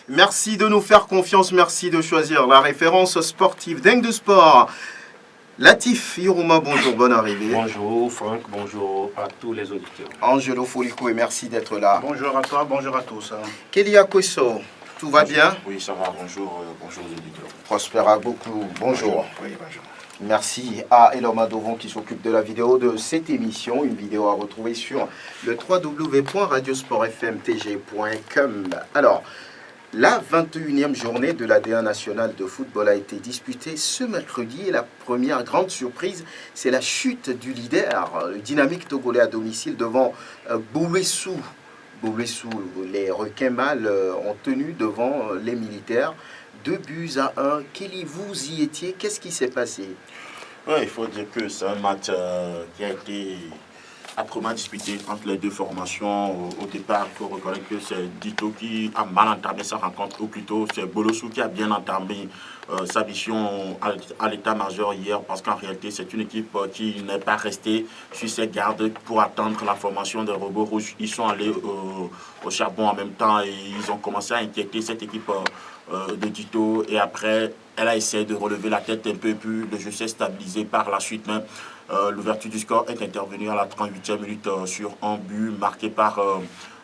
Merci de nous faire confiance, merci de choisir la référence sportive Dingue de Sport. Latif Yorouma, bonjour, bonne arrivée. Bonjour Franck, bonjour à tous les auditeurs. Angelo Folico, et merci d'être là. Bonjour à toi, bonjour à tous. Kélia Kwesso, tout va bien? Oui, ça va, bonjour, bonjour aux auditeurs. Prospère beaucoup, bonjour. Oui, bonjour. Merci à Eloma Dovon qui s'occupe de la vidéo de cette émission, une vidéo à retrouver sur le www.radiosportfmtg.com. Alors, la 21e journée de la D1 nationale de football a été disputée ce mercredi et la première grande surprise, c'est la chute du leader, le Dynamique togolais à domicile devant Bouessou. Bouessou, les requins mâles ont tenu devant les militaires 2-1. Kelly, vous y étiez, qu'est-ce qui s'est passé? Oui, il faut dire que c'est un match qui a été âprement disputé entre les deux formations. Au départ, il faut reconnaître que c'est Dito qui a mal entamé sa rencontre, ou plutôt c'est Bolossou qui a bien entamé sa mission à l'état-major hier, parce qu'en réalité, c'est une équipe qui n'est pas restée sur ses gardes pour attendre la formation des robots rouges. Ils sont allés au charbon en même temps et ils ont commencé à inquiéter cette équipe de Dito, et après, elle a essayé de relever la tête un peu, puis le jeu s'est stabilisé par la suite. Mais l'ouverture du score est intervenue à la 38e minute sur un but marqué par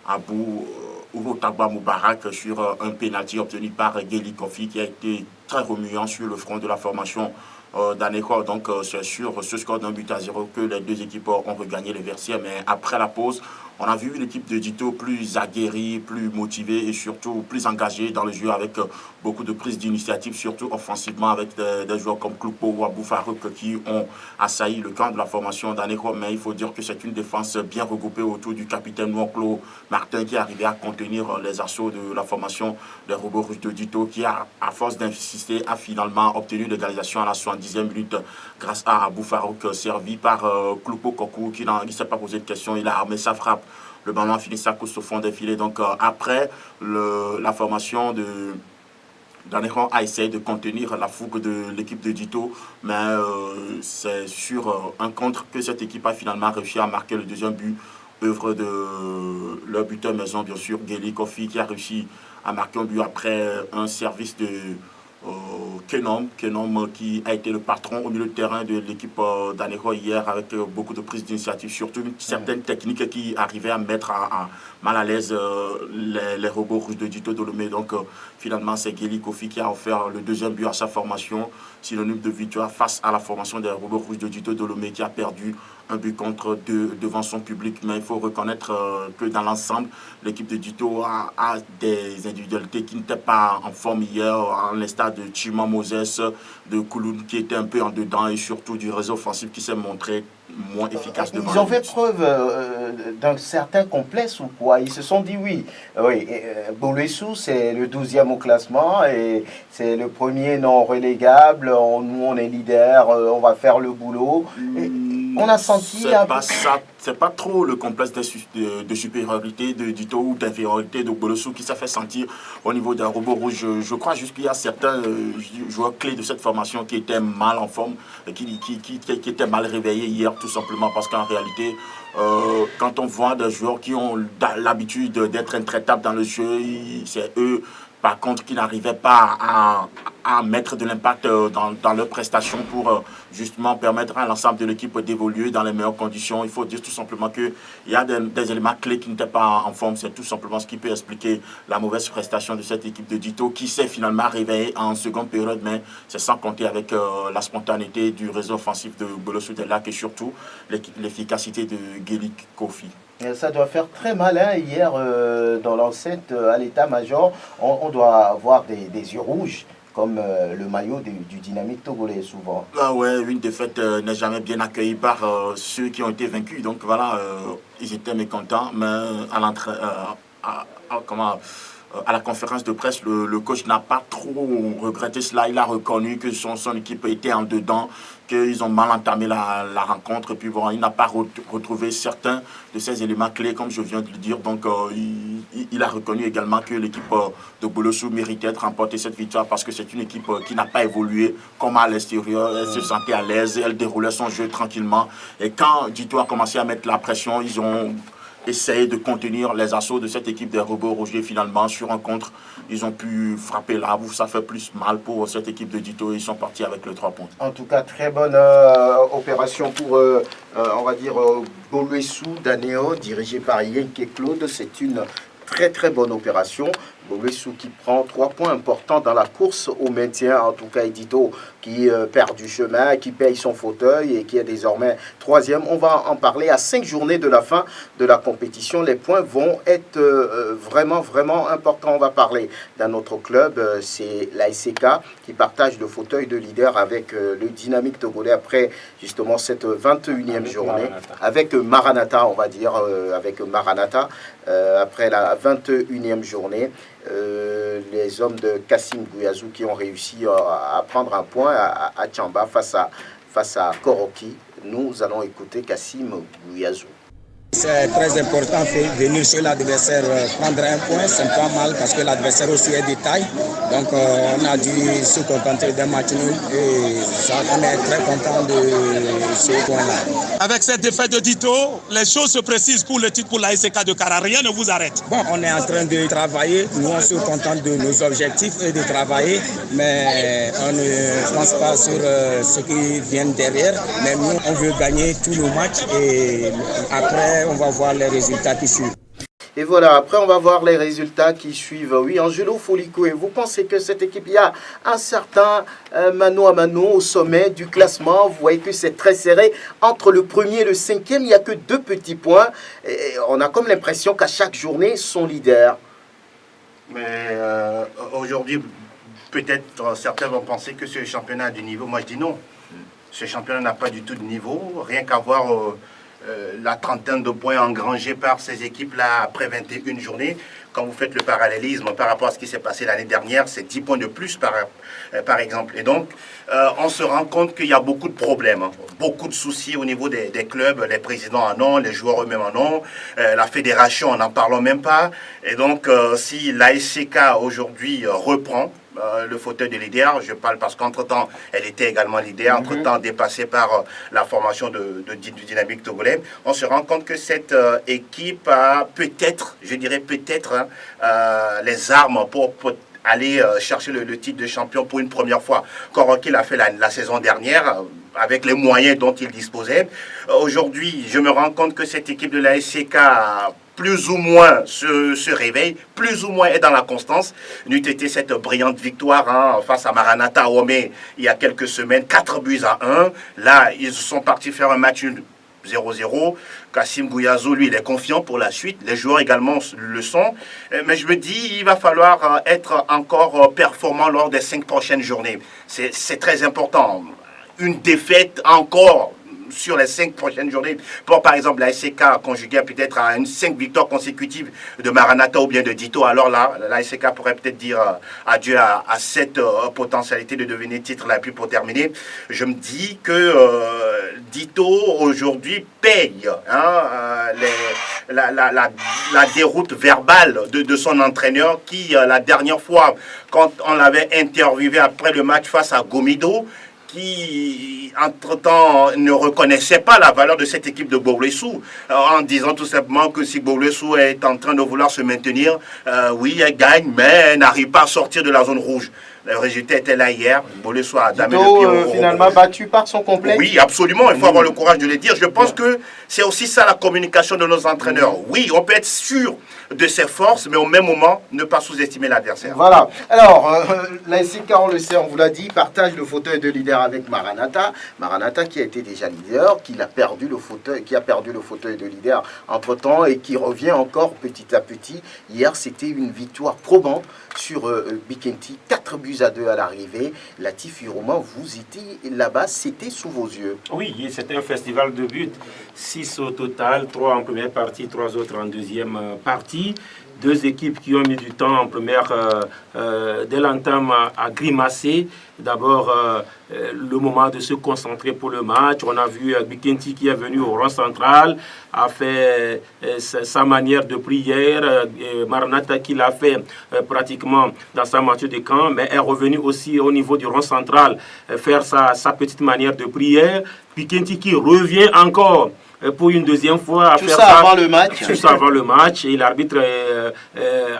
Abou Urotagba Moubarak sur un pénalty obtenu par Geli Kofi, qui a été très remuant sur le front de la formation d'Aneko. Donc c'est sur ce score d'1-0 que les deux équipes ont regagné les vestiaires. Mais après la pause, on a vu une équipe de Dito plus aguerrie, plus motivée et surtout plus engagée dans le jeu, avec beaucoup de prises d'initiative, surtout offensivement, avec des joueurs comme Kloupo ou Abou Farouk qui ont assailli le camp de la formation d'Aneko. Mais il faut dire que c'est une défense bien regroupée autour du capitaine Nonclo Martin, qui est arrivé à contenir les assauts de la formation des robots rouges de Dito, qui a, à force d'insister, a finalement obtenu l'égalisation à la 70e minute grâce à Abou Farouk, servi par Kloupo Kokou, qui ne s'est pas posé de questions. Il a armé sa frappe. Le ballon a fini sa course au fond des filets. Donc après, la formation d'Aneko a essayé de contenir la fougue de l'équipe de Dito, mais c'est sur un contre que cette équipe a finalement réussi à marquer le deuxième but, œuvre de leur buteur maison, bien sûr, Geli Kofi, qui a réussi à marquer un but après un service de Kenom, qui a été le patron au milieu de terrain de l'équipe d'Aneko hier, avec beaucoup de prises d'initiative, surtout une certaine technique qui arrivait à mettre mal à l'aise les robots rouges de Dito Dolomé. Donc finalement, c'est Geli Kofi qui a offert le deuxième but à sa formation, synonyme de victoire face à la formation des robots rouges de Dito Dolomé, qui a perdu un but contre deux devant son public. Mais il faut reconnaître que dans l'ensemble, l'équipe de Dito a des individualités qui n'étaient pas en forme hier, en l'instar de Chima Moses, de Kouloun, qui était un peu en dedans, et surtout du réseau offensif qui s'est montré moins efficace devant. Ils ont fait preuve d'un certain complexe ou quoi? Ils se sont dit oui, Bouessou c'est le 12e au classement et c'est le premier non relégable, nous on est leader, on va faire le boulot. On a senti c'est pas trop le complexe de supériorité de Dito ou d'infériorité de Bouessou qui s'est fait sentir au niveau d'un robot rouge. Je crois juste qu'il y a certains joueurs clés de cette formation qui étaient mal en forme, qui étaient mal réveillés hier, tout simplement parce qu'en réalité, quand on voit des joueurs qui ont l'habitude d'être intraitables dans le jeu, c'est eux, par contre, qui n'arrivaient pas à mettre de l'impact dans leurs prestations pour justement permettre à l'ensemble de l'équipe d'évoluer dans les meilleures conditions. Il faut dire tout simplement qu'il y a des éléments clés qui n'étaient pas en forme. C'est tout simplement ce qui peut expliquer la mauvaise prestation de cette équipe de Dito, qui s'est finalement réveillée en seconde période, mais c'est sans compter avec la spontanéité du réseau offensif de Bolossou Delac et surtout l'efficacité de Geli Kofi. Ça doit faire très mal hier dans l'enceinte à l'état-major. On doit avoir des yeux rouges, comme le maillot du Dynamique togolais souvent. Ah ouais, une défaite n'est jamais bien accueillie par ceux qui ont été vaincus. Donc voilà, ils étaient mécontents, mais à la conférence de presse, le coach n'a pas trop regretté cela. Il a reconnu que son équipe était en dedans, qu'ils ont mal entamé la rencontre. Puis bon, il n'a pas retrouvé certains de ces éléments clés, comme je viens de le dire. Donc, il a reconnu également que l'équipe de Boulossou méritait de remporter cette victoire, parce que c'est une équipe qui n'a pas évolué comme à l'extérieur. Elle se sentait à l'aise, elle déroulait son jeu tranquillement. Et quand Dito a commencé à mettre la pression, ils ont essayer de contenir les assauts de cette équipe des robots rouges. Finalement, sur un contre, ils ont pu frapper là où ça fait plus mal pour cette équipe de Dito. Ils sont partis avec le 3 points. En tout cas, très bonne opération pour, on va dire, Boluessou Daneo, dirigé par Yenke Claude. C'est une très bonne opération. Boluessou qui prend 3 points importants dans la course au maintien. En tout cas, Edito qui perd du chemin, qui paye son fauteuil et qui est désormais 3e. On va en parler à 5 journées de la fin de la compétition. Les points vont être vraiment importants. On va parler d'un autre club, c'est l'ASK qui partage le fauteuil de leader avec le Dynamique togolais après justement cette 21e journée. Maranatha. Avec Maranatha, on va dire, avec Maranatha, après la 21e journée. Les hommes de Kassim Gouyazou qui ont réussi à prendre un point à Tchamba face à Koroki. Nous allons écouter Kassim Gouyazou. C'est très important de venir chez l'adversaire prendre un point, c'est pas mal parce que l'adversaire aussi est de taille. Donc on a dû se contenter d'un match nul et on est très content de ce point-là. Avec cette défaite de Dito, les choses se précisent pour le titre pour la SK de Kara. Rien ne vous arrête. Bon, on est en train de travailler. Nous, on se contente de nos objectifs et de travailler. Mais on ne pense pas sur ce qui vient derrière. Mais nous, on veut gagner tous nos matchs et après, on va voir les résultats qui suivent. Et voilà, après on va voir les résultats qui suivent. Oui, Angelo Foliko, et vous pensez que cette équipe, il y a un certain mano à mano au sommet du classement. Vous voyez que c'est très serré. Entre le premier et le 5e, il n'y a que 2 petits points. Et on a comme l'impression qu'à chaque journée, son leader. Mais aujourd'hui, peut-être certains vont penser que ce championnat a du niveau. Moi, je dis non. Ce championnat n'a pas du tout de niveau. Rien qu'à voir la trentaine de points engrangés par ces équipes-là après 21 journées. Quand vous faites le parallélisme par rapport à ce qui s'est passé l'année dernière, c'est 10 points de plus par exemple. Et donc, on se rend compte qu'il y a beaucoup de problèmes, beaucoup de soucis au niveau des clubs. Les présidents en ont, les joueurs eux-mêmes en ont, la fédération, on n'en parle même pas. Et donc, si l'ASK aujourd'hui reprend le fauteuil de leader, je parle parce qu'entre-temps, elle était également leader, entre-temps dépassée par la formation du Dynamique togolais, on se rend compte que cette équipe a peut-être, je dirais peut-être, les armes pour aller chercher le titre de champion pour une première fois. Koroki l'a fait la saison dernière, avec les moyens dont il disposait. Aujourd'hui, je me rends compte que cette équipe de la SCK plus ou moins se réveille, plus ou moins est dans la constance. N'eût été cette brillante victoire face à Maranatha Omé il y a quelques semaines, 4-1. Là, ils sont partis faire un match 0-0. Kassim Gouyazou, lui, il est confiant pour la suite. Les joueurs également le sont. Mais je me dis, il va falloir être encore performant lors des 5 prochaines journées. C'est très important. Une défaite encore sur les 5 prochaines journées, pour par exemple la SCK conjuguée peut-être à une 5 victoires consécutives de Maranatha ou bien de Dito, alors là, la SCK pourrait peut-être dire adieu à cette potentialité de devenir titre là. Puis pour terminer, je me dis que Dito aujourd'hui paye la déroute verbale de son entraîneur qui, la dernière fois, quand on l'avait interviewé après le match face à Gomido, qui, entre-temps, ne reconnaissait pas la valeur de cette équipe de Boluessou, en disant tout simplement que si Boluessou est en train de vouloir se maintenir, oui, elle gagne, mais elle n'arrive pas à sortir de la zone rouge. Le résultat était là hier. Boluessou a damé le pied finalement battu par son complexe. Oui, absolument. Il faut avoir le courage de le dire. Je pense que c'est aussi ça la communication de nos entraîneurs. Oui, on peut être sûr de ses forces, mais au même moment, ne pas sous-estimer l'adversaire. Voilà. Alors, la SCK, on le sait, on vous l'a dit, partage le fauteuil de leader avec Maranatha. Maranatha qui a été déjà leader, qui a perdu le fauteuil de leader entre-temps et qui revient encore petit à petit. Hier, c'était une victoire probante sur Bikenti, 4-2 à l'arrivée. Latif Romain, vous étiez là-bas, c'était sous vos yeux. Oui, c'était un festival de buts. 6 au total, 3 en première partie, 3 autres en deuxième partie. 2 équipes qui ont mis du temps en première, dès l'entame à grimacer. D'abord, le moment de se concentrer pour le match. On a vu Bikenti qui est venu au rang central, a fait sa manière de prière. Maranatha qui l'a fait pratiquement dans sa moitié de camp, mais est revenu aussi au niveau du rang central faire sa petite manière de prière. Bikenti qui revient encore pour une deuxième fois à Tout faire ça avant le match. Tout ça avant le match. Et l'arbitre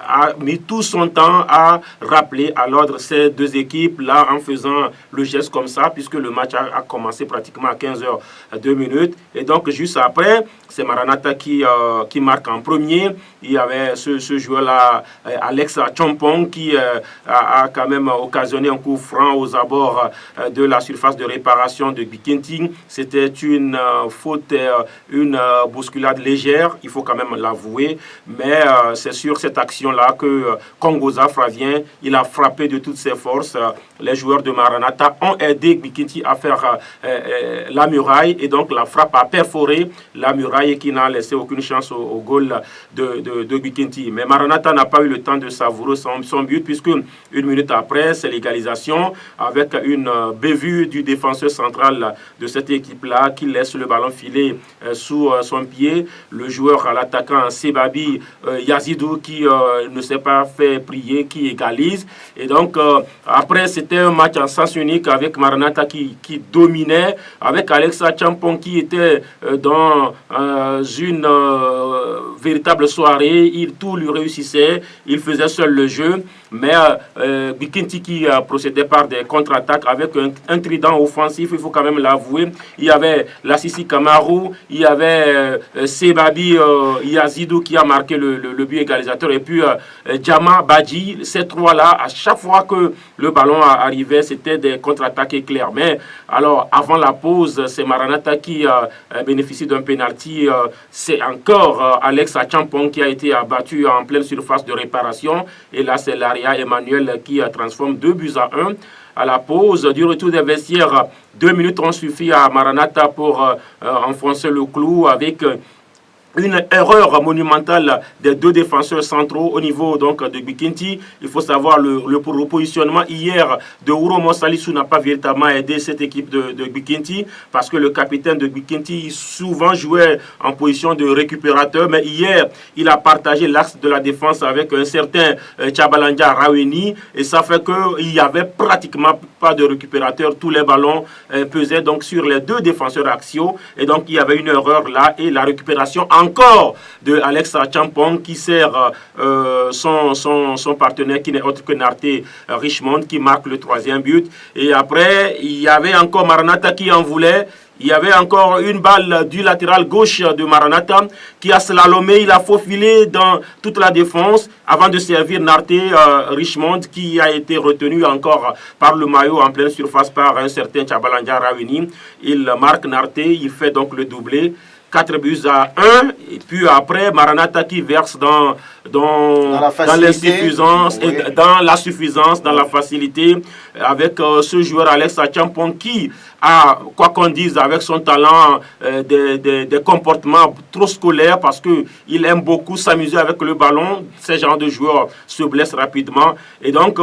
a mis tout son temps à rappeler à l'ordre ces deux équipes-là en faisant le geste comme ça, puisque le match a commencé pratiquement à 15h02. Et donc, juste après, c'est Maranatha qui marque en premier. Il y avait ce joueur-là, Alex Champong, qui a quand même occasionné un coup franc aux abords de la surface de réparation de Bikinti. C'était une faute, une bousculade légère, il faut quand même l'avouer. Mais c'est sur cette action-là que Kongoza Flavien, il a frappé de toutes ses forces. Les joueurs de Maranatha ont aidé Bikinti à faire la muraille. Et donc la frappe a perforé la muraille qui n'a laissé aucune chance au goal de Bikinti. Mais Maranatha n'a pas eu le temps de savourer son but, puisque une minute après, c'est l'égalisation avec une bévue du défenseur central de cette équipe-là qui laisse le ballon filer sous son pied. Le joueur, l'attaquant Sebabi Yazidou, qui ne s'est pas fait prier, qui égalise. Et donc, après, c'était un match en sens unique avec Maranatha qui dominait, avec Alexa Champong qui était dans une véritable soirée. Tout lui réussissait, il faisait seul le jeu. Mais Bikinti qui procédait par des contre-attaques avec un trident offensif, il faut quand même l'avouer. Il y avait Lassisi Kamaru, il y avait Sebabi Yazidou qui a marqué le but égalisateur, et puis Djama Badji. Ces trois-là, à chaque fois que le ballon arrivait, c'était des contre-attaques éclairs. Mais alors, avant la pause, c'est Maranatha qui bénéficie d'un pénalty. C'est encore Alex Champong qui a été abattu en pleine surface de réparation. Et là, c'est Laria Emmanuel qui transforme 2-1. À la pause du retour des vestiaires, 2 minutes ont suffi à Maranatha pour enfoncer le clou avec une erreur monumentale des deux défenseurs centraux au niveau donc de Bikinti. Il faut savoir le repositionnement hier de Uromo Salisu n'a pas véritablement aidé cette équipe de Bikinti, parce que le capitaine de Bikinti souvent jouait en position de récupérateur, mais hier il a partagé l'axe de la défense avec un certain Tchabalanja Raweni, et ça fait qu'il n'y avait pratiquement pas de récupérateur. Tous les ballons pesaient donc sur les deux défenseurs axiaux, et donc il y avait une erreur là, et la récupération encore de Alexa Champong qui sert son partenaire qui n'est autre que Narté Richmond, qui marque le 3e but. Et après, il y avait encore Maranatha qui en voulait. Il y avait encore une balle du latéral gauche de Maranatha qui a slalomé, il a faufilé dans toute la défense avant de servir Narté Richmond, qui a été retenu encore par le maillot en pleine surface par un certain Tchabalanja Rawini. Il marque Narté, il fait donc le doublé. 4-1, et puis après Maranatha qui verse dans l'insuffisance, oui, et dans la suffisance, dans la facilité, avec ce joueur Alex Champong qui a, quoi qu'on dise, avec son talent, des comportements trop scolaires, parce qu'il aime beaucoup s'amuser avec le ballon. Ces genres de joueurs se blessent rapidement, et donc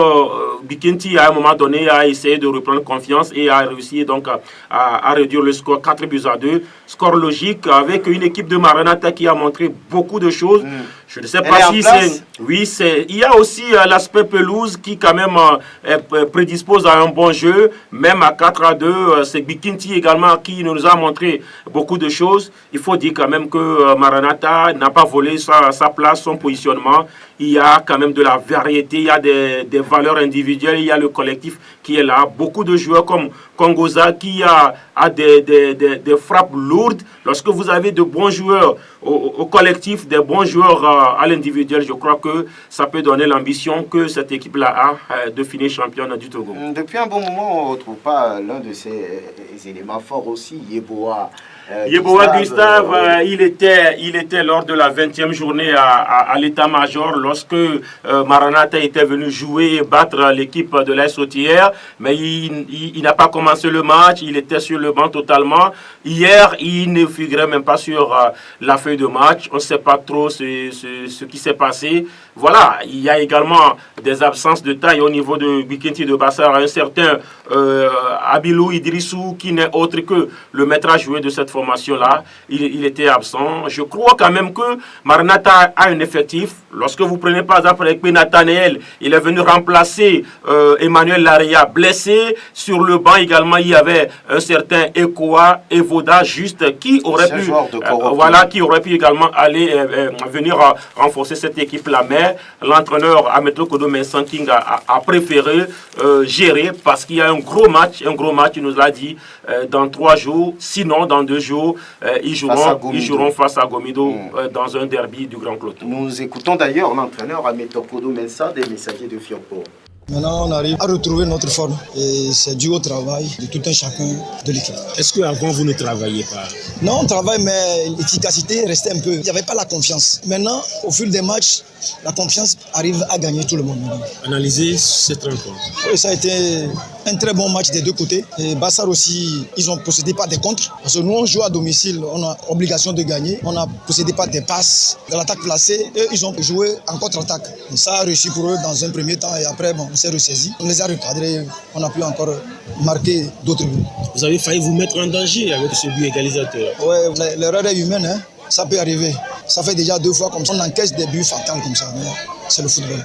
Bikinti à un moment donné a essayé de reprendre confiance et a réussi donc à réduire le score 4-2, score logique avec une équipe de Maranatha qui a montré beaucoup de choses. Je ne sais pas si c'est... Oui, il y a aussi l'aspect pelouse qui quand même prédispose à un bon jeu, même à 4-2. C'est Bikinti également qui nous a montré beaucoup de choses. Il faut dire quand même que Maranatha n'a pas volé sa place, son positionnement. Il y a quand même de la variété, il y a des valeurs individuelles, il y a le collectif qui est là. Beaucoup de joueurs comme Kongoza qui a des frappes lourdes. Lorsque vous avez de bons joueurs au collectif, des bons joueurs à l'individuel, je crois que ça peut donner l'ambition que cette équipe-là a de finir championne du Togo. Depuis un bon moment, on ne retrouve pas l'un de ces éléments forts aussi, Yeboah. Gustave, il était lors de la 20e journée à l'état-major lorsque Maranatha était venu jouer et battre l'équipe de l'AS Authierre, mais il n'a pas commencé le match, il était sur le banc totalement. Hier, il ne figurait même pas sur la feuille de match, on ne sait pas trop ce qui s'est passé. voilà, il y a également des absences de taille au niveau de Bikenti de Bassar, un certain Abilou Idrissou, qui n'est autre que le maître à jouer de cette formation-là. Il était absent. Je crois quand même que Maranatha a un effectif. Lorsque vous prenez par exemple avec Nathanaël, il est venu remplacer Emmanuel Laria blessé. Sur le banc également, il y avait un certain Ekoa Evoda juste qui aurait pu, qui aurait pu également aller venir renforcer cette équipe-là. Mais l'entraîneur Ameto Kodo Mensanking a préféré gérer parce qu'il y a un gros match, il nous l'a dit, dans 3 jours, sinon dans 2 jours, ils joueront face à Gomido dans un derby du Grand Cloto. Nous écoutons d'ailleurs l'entraîneur Ameto Kodo Mensa des Messagers de Fiorpo. Maintenant, on arrive à retrouver notre forme et c'est dû au travail de tout un chacun de l'équipe. Est-ce qu'avant, vous ne travailliez pas? Non, on travaille, mais l'efficacité restait un peu. Il n'y avait pas la confiance. Maintenant, au fil des matchs, la confiance arrive à gagner tout le monde. Analysez cette rencontre. Oui, ça a été un très bon match des deux côtés. Et Bassar aussi, ils ont procédé par des contres. Parce que nous, on joue à domicile, on a obligation de gagner. On a procédé par des passes de l'attaque placée. Eux, ils ont joué en contre-attaque. Et ça a réussi pour eux dans un premier temps. Et après, bon, on s'est ressaisi. On les a recadrés. On a pu encore marquer d'autres buts. Vous avez failli vous mettre en danger avec ce but égalisateur. Oui, l'erreur est humaine, hein. Ça peut arriver. Ça fait déjà 2 fois comme ça. On encaisse des buts fatals comme ça. C'est le football.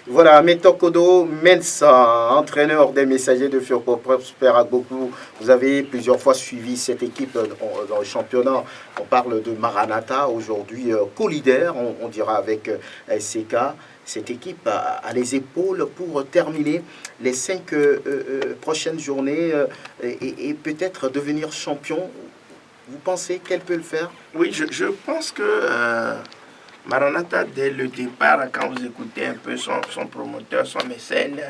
Voilà, Ameto Kodo Mensa, entraîneur des Messagers de Fiorpo Prosper Agbokou. Vous avez plusieurs fois suivi cette équipe dans le championnat. On parle de Maranatha, aujourd'hui co-leader, on dira avec SCK. Cette équipe a les épaules pour terminer les 5 prochaines journées et peut-être devenir champion. Vous pensez qu'elle peut le faire? Oui, je pense que Maranatha, dès le départ, quand vous écoutez un peu son promoteur, son mécène,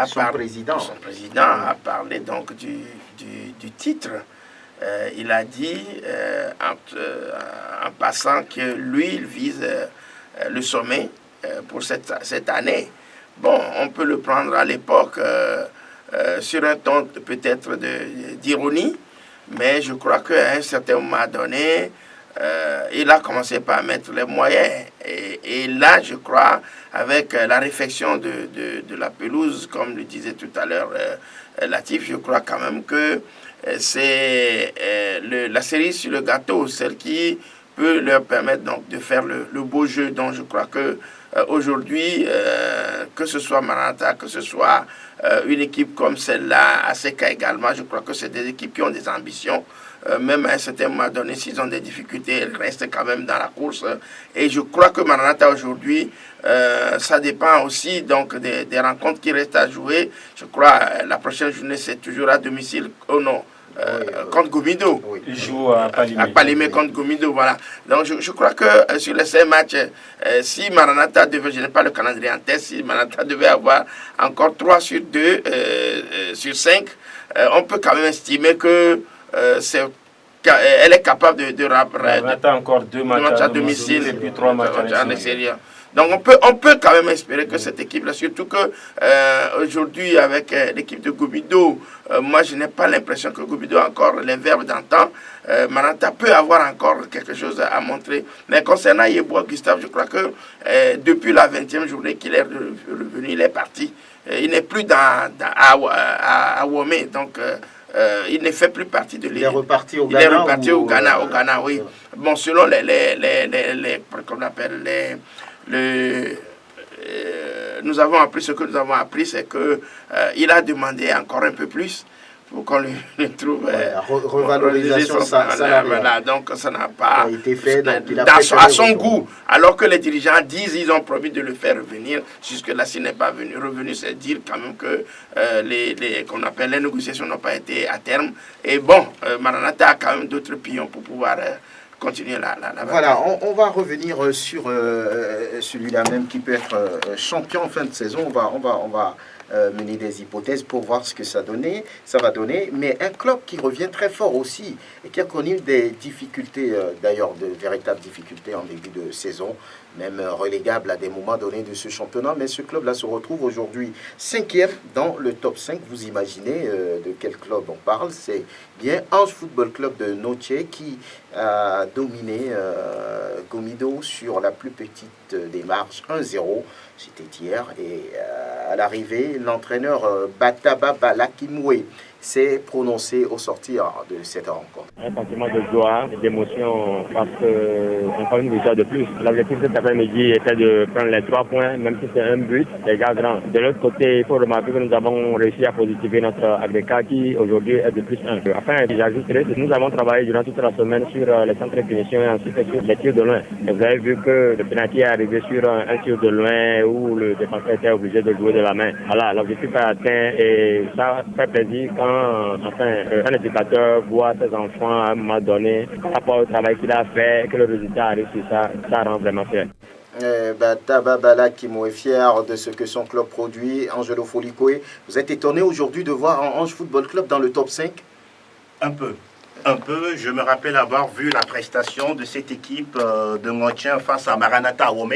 son président a parlé donc du titre. Il a dit en passant que lui, il vise le sommet pour cette année. Bon, on peut le prendre à l'époque sur un ton peut-être d'ironie, mais je crois qu'à un certain moment donné, il a commencé par mettre les moyens. Et là, je crois, avec la réfection de la pelouse, comme le disait tout à l'heure Latif, je crois quand même que c'est la cerise sur le gâteau, celle qui peut leur permettre donc de faire le beau jeu. Donc je crois que aujourd'hui, que ce soit Maranatha, que ce soit une équipe comme celle-là, ACK également, je crois que c'est des équipes qui ont des ambitions. Même à un certain moment donné, s'ils ont des difficultés, elles restent quand même dans la course. Et je crois que Maranatha aujourd'hui, ça dépend aussi donc des rencontres qui restent à jouer. Je crois la prochaine journée, c'est toujours à domicile. Oh non. Contre Gomido. Oui. Il joue à Palimé contre Gomido, voilà. Donc je crois que sur les 5 matchs, si Maranatha devait, je n'ai pas le calendrier en tête, si Maranatha devait avoir encore 3 sur 2 sur 5, on peut quand même estimer que elle est capable de Maranatha encore 2 matchs à domicile et puis 3 matchs à l'extérieur. Donc on peut quand même espérer que cette équipe-là, surtout que aujourd'hui avec l'équipe de Gomido, moi je n'ai pas l'impression que Gomido a encore les verbes d'antan. Maranatha peut avoir encore quelque chose à montrer. Mais concernant Yeboah Gustave, je crois que depuis la 20e journée qu'il est revenu, il est parti. Il n'est plus à Womé, donc il ne fait plus partie de l'équipe. Il est reparti au Ghana. Il est reparti au Ghana, oui. Bon, selon qu'on appelle nous avons appris ce que nous avons appris, c'est que il a demandé encore un peu plus pour qu'on le trouve. Revalorisation salariale. Voilà, donc ça n'a pas été fait à son goût. Alors que les dirigeants disent ils ont promis de le faire revenir. Jusque-là, s'il n'est pas revenu, c'est dire quand même que qu'on appelle les négociations n'ont pas été à terme. Et bon, Maranatha a quand même d'autres pions pour pouvoir continuer la voilà, on va revenir sur celui-là même qui peut être champion en fin de saison. On va mener des hypothèses pour voir ce que ça va donner. Mais un club qui revient très fort aussi et qui a connu des difficultés, d'ailleurs de véritables difficultés en début de saison, même relégable à des moments donnés de ce championnat. Mais ce club-là se retrouve aujourd'hui 5e dans le top 5. Vous imaginez de quel club on parle? C'est bien Ange Football Club de Noche qui a dominé Gomido sur la plus petite des marges, 1-0. C'était hier. Et à l'arrivée, l'entraîneur Bataba Balakimwe s'est prononcé au sortir de cette rencontre. Un sentiment de joie, d'émotion, parce qu'on prend une victoire de plus. L'objectif cet après-midi était de prendre les 3 points, même si c'est un but, les gars grands. De l'autre côté, il faut remarquer que nous avons réussi à positiver notre agrégat qui aujourd'hui est de plus 1. Enfin, j'ajouterai que nous avons travaillé durant toute la semaine sur les centres de finition et ensuite sur les tirs de loin. Et vous avez vu que le penalty est arrivé sur un tir de loin où le défenseur était obligé de jouer de la main. Voilà, l'objectif est atteint et ça fait plaisir quand un éducateur voit ses enfants à un moment donné, rapport au travail qu'il a fait, que le résultat arrive sur ça, ça rend vraiment fier. Bataba Balakimwe est fier de ce que son club produit. Angelo Folikwe, vous êtes étonné aujourd'hui de voir Ange Football Club dans le top 5? Un peu. Je me rappelle avoir vu la prestation de cette équipe de Ngotien face à Maranatha Awome.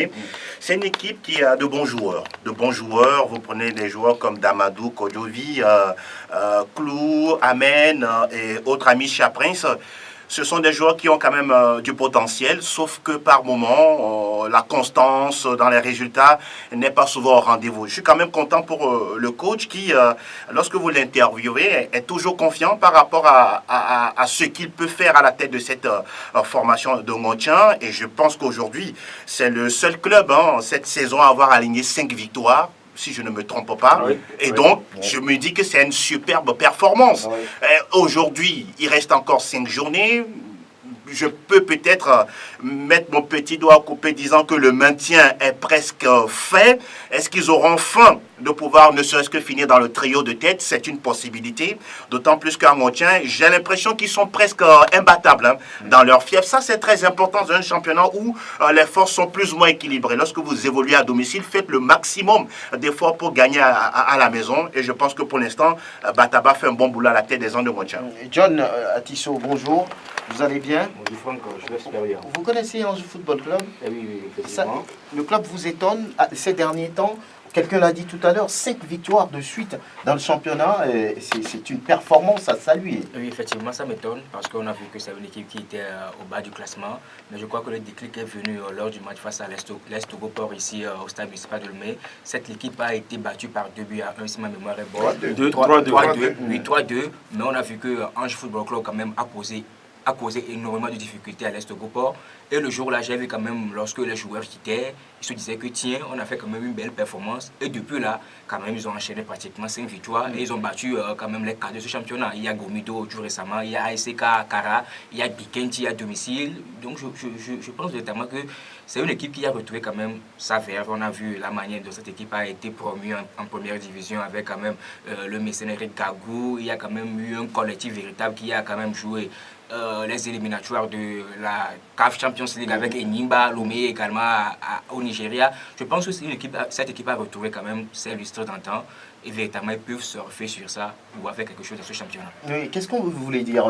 C'est une équipe qui a de bons joueurs. Vous prenez des joueurs comme Damadou, Kodjovi, Clou, Amen et autres amis Prince. Ce sont des joueurs qui ont quand même du potentiel, sauf que par moment, la constance dans les résultats n'est pas souvent au rendez-vous. Je suis quand même content pour le coach qui, lorsque vous l'interviewez, est toujours confiant par rapport à ce qu'il peut faire à la tête de cette formation de Ngotien. Et je pense qu'aujourd'hui, c'est le seul club cette saison à avoir aligné 5 victoires. Si je ne me trompe pas. Oui, et donc, je me dis que c'est une superbe performance. Aujourd'hui, il reste encore 5 journées. Je peux peut-être mettre mon petit doigt à couper disant que le maintien est presque fait. Est-ce qu'ils auront faim de pouvoir ne serait-ce que finir dans le trio de tête? C'est une possibilité. D'autant plus qu'en Ngotien, j'ai l'impression qu'ils sont presque imbattables dans leur fief. Ça, c'est très important dans un championnat où les forces sont plus ou moins équilibrées. Lorsque vous évoluez à domicile, faites le maximum d'efforts pour gagner à la maison. Et je pense que pour l'instant, Bataba fait un bon boulot à la tête des hommes de Ngotien. John Atisso, bonjour. Vous allez bien? Bonjour Franck, je vais super bien. Vous connaissez Ange Football Club? Oui, effectivement. Le club vous étonne ces derniers temps? Quelqu'un l'a dit tout à l'heure, 5 victoires de suite dans le championnat, c'est une performance à saluer. Oui, effectivement, ça m'étonne parce qu'on a vu que c'est une équipe qui était au bas du classement. Mais je crois que le déclic est venu lors du match face à l'Est-Togo-Port ici au stade municipal de Lomé. Cette équipe a été battue par 2-1 si ma mémoire est bonne. 3-2. Oui, 3-2. Mais on a vu que Ange Football Club quand même a causé énormément de difficultés à l'Est-Togo-Port. Et le jour-là, j'ai vu quand même, lorsque les joueurs quittaient, ils se disaient que tiens, on a fait quand même une belle performance. Et depuis là, quand même, ils ont enchaîné pratiquement 5 victoires. Et ils ont battu quand même les cadres de ce championnat. Il y a Gomido tout récemment, il y a ASK Kara, il y a Bikenti à domicile. Donc je pense notamment que c'est une équipe qui a retrouvé quand même sa verve. On a vu la manière dont cette équipe a été promue en première division avec quand même le mécénaire Gagou. Il y a quand même eu un collectif véritable qui a quand même joué les éliminatoires de la CAF Champions League avec Enyimba, Lomé également au Nigeria. Je pense que cette équipe a retrouvé quand même ses lustres d'antan et véritablement ils peuvent surfer sur ça ou faire quelque chose dans ce championnat. Oui, qu'est-ce qu'on voulait dire,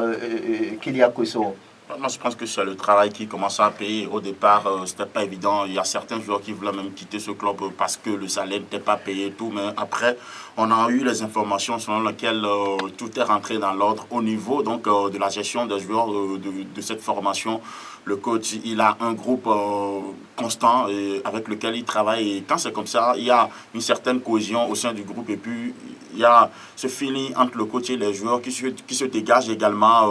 Kélia Kosso? Non, je pense que c'est le travail qui commence à payer. Au départ, c'était pas évident. Il y a certains joueurs qui voulaient même quitter ce club parce que le salaire n'était pas payé et tout. Mais après, on a eu les informations selon lesquelles tout est rentré dans l'ordre au niveau donc, de la gestion des joueurs de cette formation. Le coach, il a un groupe constant avec lequel il travaille. Et quand c'est comme ça, il y a une certaine cohésion au sein du groupe. Et puis, il y a ce feeling entre le coach et les joueurs qui se dégage également